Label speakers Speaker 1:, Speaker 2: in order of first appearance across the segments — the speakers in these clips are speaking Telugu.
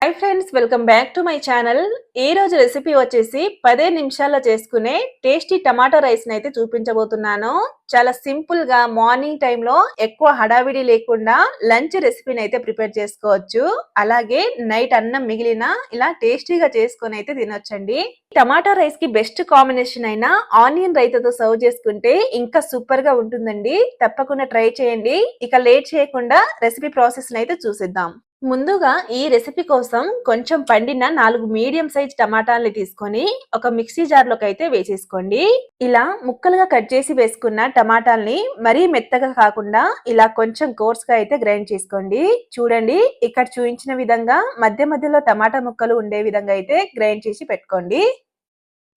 Speaker 1: Hi friends, welcome back to my channel. ఈ రోజు రెసిపీ వచ్చేసి 15 నిమిషాల్లో చేసుకునే టేస్టీ టమాటో రైస్ అయితే చూపించబోతున్నాను. చాలా సింపుల్ గా మార్నింగ్ టైంలో ఎక్కువ హడావిడి లేకుండా లంచ్ రెసిపీని అయితే ప్రిపేర్ చేసుకోవచ్చు. అలాగే నైట్ అన్నం మిగిలిన ఇలా టేస్టీగా చేసుకొని అయితే తినొచ్చండి. టమాటో రైస్ కి బెస్ట్ కాంబినేషన్ అయిన ఆనియన్ రైతాతో సర్వ్ చేసుకుంటే ఇంకా సూపర్ గా ఉంటుందండి. తప్పకుండా ట్రై చేయండి. ఇక లేట్ చేయకుండా రెసిపీ ప్రాసెస్ అయితే చూసేద్దాం. ముందుగా ఈ రెసిపీ కోసం కొంచెం పండిన 4 మీడియం సైజ్ టమాటాలని తీసుకొని ఒక మిక్సీ జార్ లోకి అయితే వేసేసుకోండి. ఇలా ముక్కలుగా కట్ చేసి వేసుకున్న టమాటాలని మరీ మెత్తగా కాకుండా ఇలా కొంచెం కోర్స్ గా అయితే గ్రైండ్ చేసుకోండి. చూడండి, ఇక్కడ చూపించిన విధంగా మధ్య మధ్యలో టమాటా ముక్కలు ఉండే విధంగా అయితే గ్రైండ్ చేసి పెట్టుకోండి.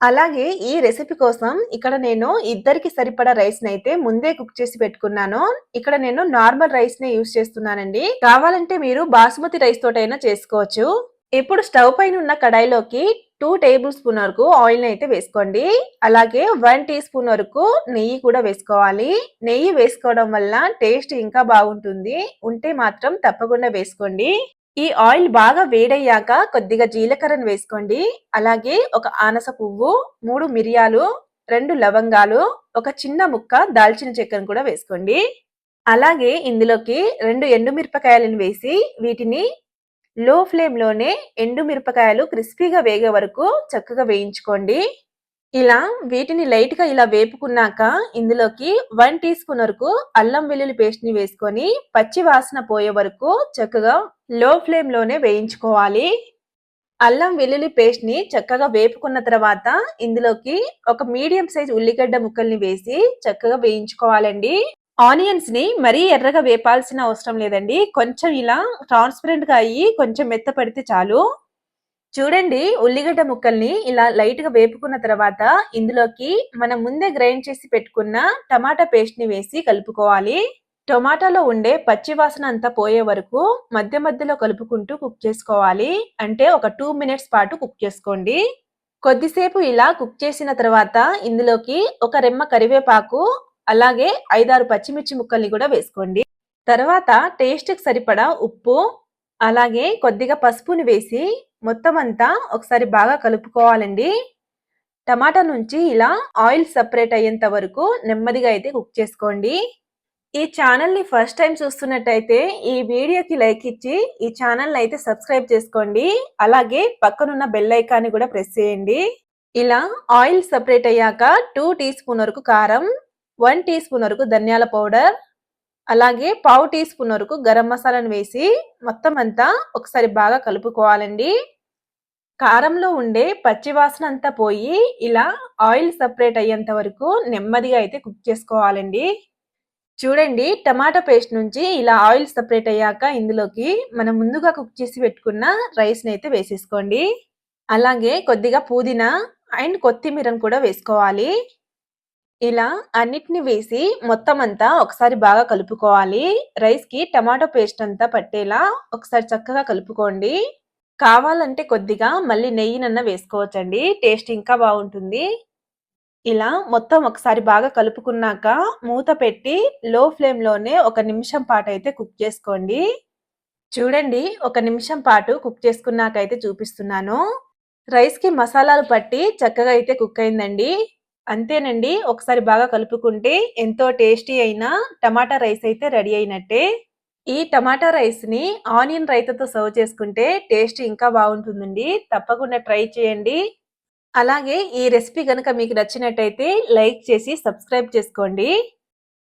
Speaker 1: అలాగే ఈ రెసిపీ కోసం ఇక్కడ నేను ఇద్దరికి సరిపడా రైస్ నైతే ముందే కుక్ చేసి పెట్టుకున్నాను. ఇక్కడ నేను నార్మల్ రైస్ నే యూస్ చేస్తున్నానండి. కావాలంటే మీరు బాస్మతి రైస్ తోటైనా చేసుకోవచ్చు. ఇప్పుడు స్టవ్ పైన ఉన్న కడాయిలోకి 2 టేబుల్ స్పూన్ వరకు ఆయిల్ అయితే వేసుకోండి. అలాగే 1 టీ స్పూన్ వరకు నెయ్యి కూడా వేసుకోవాలి. నెయ్యి వేసుకోవడం వల్ల టేస్ట్ ఇంకా బాగుంటుంది. ఉంటే మాత్రం తప్పకుండా వేసుకోండి. ఈ ఆయిల్ బాగా వేడయ్యాక కొద్దిగా జీలకర్రను వేసుకోండి. అలాగే ఒక ఆనస పువ్వు, 3 మిరియాలు, 2 లవంగాలు, ఒక చిన్న ముక్క దాల్చిన చెక్కను కూడా వేసుకోండి. అలాగే ఇందులోకి 2 ఎండుమిరపకాయలను వేసి వీటిని లో ఫ్లేమ్ లోనే ఎండుమిరపకాయలు క్రిస్పీగా వేగే వరకు చక్కగా వేయించుకోండి. ఇలా వీటిని లైట్ గా ఇలా వేపుకున్నాక ఇందులోకి 1 టీ స్పూన్ వరకు అల్లం వెల్లుల్లి పేస్ట్ ని వేసుకొని పచ్చి వాసన పోయే వరకు చక్కగా లో ఫ్లేమ్ లోనే వేయించుకోవాలి. అల్లం వెల్లుల్లి పేస్ట్ ని చక్కగా వేపుకున్న తర్వాత ఇందులోకి ఒక మీడియం సైజ్ ఉల్లిగడ్డ ముక్కల్ని వేసి చక్కగా వేయించుకోవాలండి. ఆనియన్స్ ని మరీ ఎర్రగా వేపాల్సిన అవసరం లేదండి. కొంచెం ఇలా ట్రాన్స్పరెంట్ గా అయ్యి కొంచెం మెత్తపడితే చాలు. చూడండి, ఉల్లిగడ్డ ముక్కల్ని ఇలా లైట్ గా వేపుకున్న తర్వాత ఇందులోకి మనం ముందే గ్రైండ్ చేసి పెట్టుకున్న టమాటా పేస్ట్ ని వేసి కలుపుకోవాలి. టొమాటోలో ఉండే పచ్చి వాసన అంతా పోయే వరకు మధ్య మధ్యలో కలుపుకుంటూ కుక్ చేసుకోవాలి. అంటే ఒక 2 మినిట్స్ పాటు కుక్ చేసుకోండి. కొద్దిసేపు ఇలా కుక్ చేసిన తర్వాత ఇందులోకి ఒక రెమ్మ కరివేపాకు, అలాగే 5-6 పచ్చిమిర్చి ముక్కల్ని కూడా వేసుకోండి. తర్వాత టేస్ట్ కి సరిపడా ఉప్పు, అలాగే కొద్దిగా పసుపుని వేసి మొత్తం అంతా ఒకసారి బాగా కలుపుకోవాలండి. టమాటా నుంచి ఇలా ఆయిల్ సెపరేట్ అయ్యేంత వరకు నెమ్మదిగా అయితే కుక్ చేసుకోండి. ఈ ఛానల్ ని ఫస్ట్ టైం చూస్తున్నట్టయితే ఈ వీడియోకి లైక్ ఇచ్చి ఈ ఛానల్ అయితే సబ్స్క్రైబ్ చేసుకోండి. అలాగే పక్కనున్న బెల్ ఐకాన్ కూడా ప్రెస్ చేయండి. ఇలా ఆయిల్ సెపరేట్ అయ్యాక 2 టీ స్పూన్ వరకు కారం, 1 టీ స్పూన్ వరకు ధనియాల పౌడర్, అలాగే పావు టీ స్పూన్ వరకు గరం మసాలాను వేసి మొత్తం అంతా ఒకసారి బాగా కలుపుకోవాలండి. కారంలో ఉండే పచ్చి వాసన అంతా పోయి ఇలా ఆయిల్ సెపరేట్ అయ్యేంత వరకు నెమ్మదిగా అయితే కుక్ చేసుకోవాలండి. చూడండి, టమాటా పేస్ట్ నుంచి ఇలా ఆయిల్ సెపరేట్ అయ్యాక ఇందులోకి మనం ముందుగా కుక్ చేసి పెట్టుకున్న రైస్ ని అయితే వేసేసుకోండి. అలాగే కొద్దిగా పుదీనా అండ్ కొత్తిమీరను కూడా వేసుకోవాలి. ఇలా అన్నిటిని వేసి మొత్తం అంతా ఒకసారి బాగా కలుపుకోవాలి. రైస్ కి టమాటో పేస్ట్ అంతా పట్టేలా ఒకసారి చక్కగా కలుపుకోండి. కావాలంటే కొద్దిగా మళ్ళీ నెయ్యినన్న వేసుకోవచ్చండి, టేస్ట్ ఇంకా బాగుంటుంది. ఇలా మొత్తం ఒకసారి బాగా కలుపుకున్నాక మూత పెట్టి లో ఫ్లేమ్ లోనే 1 నిమిషం పాటు అయితే కుక్ చేసుకోండి. చూడండి, 1 నిమిషం పాటు కుక్ చేసుకున్నాకైతే చూపిస్తున్నాను. రైస్ కి మసాలాలు పట్టి చక్కగా అయితే కుక్ అయిందండి. అంతేనండి, ఒకసారి బాగా కలుపుకుంటే ఎంతో టేస్టీ అయిన టమాటా రైస్ అయితే రెడీ అయినట్టే. ఈ టమాటా రైస్ ని ఆనియన్ రైతాతో సర్వ్ చేసుకుంటే టేస్ట్ ఇంకా బాగుంటుందండి. తప్పకుండా ట్రై చేయండి. అలాగే ఈ రెసిపీ గనుక మీకు నచ్చినట్టయితే లైక్ చేసి సబ్స్క్రైబ్ చేసుకోండి.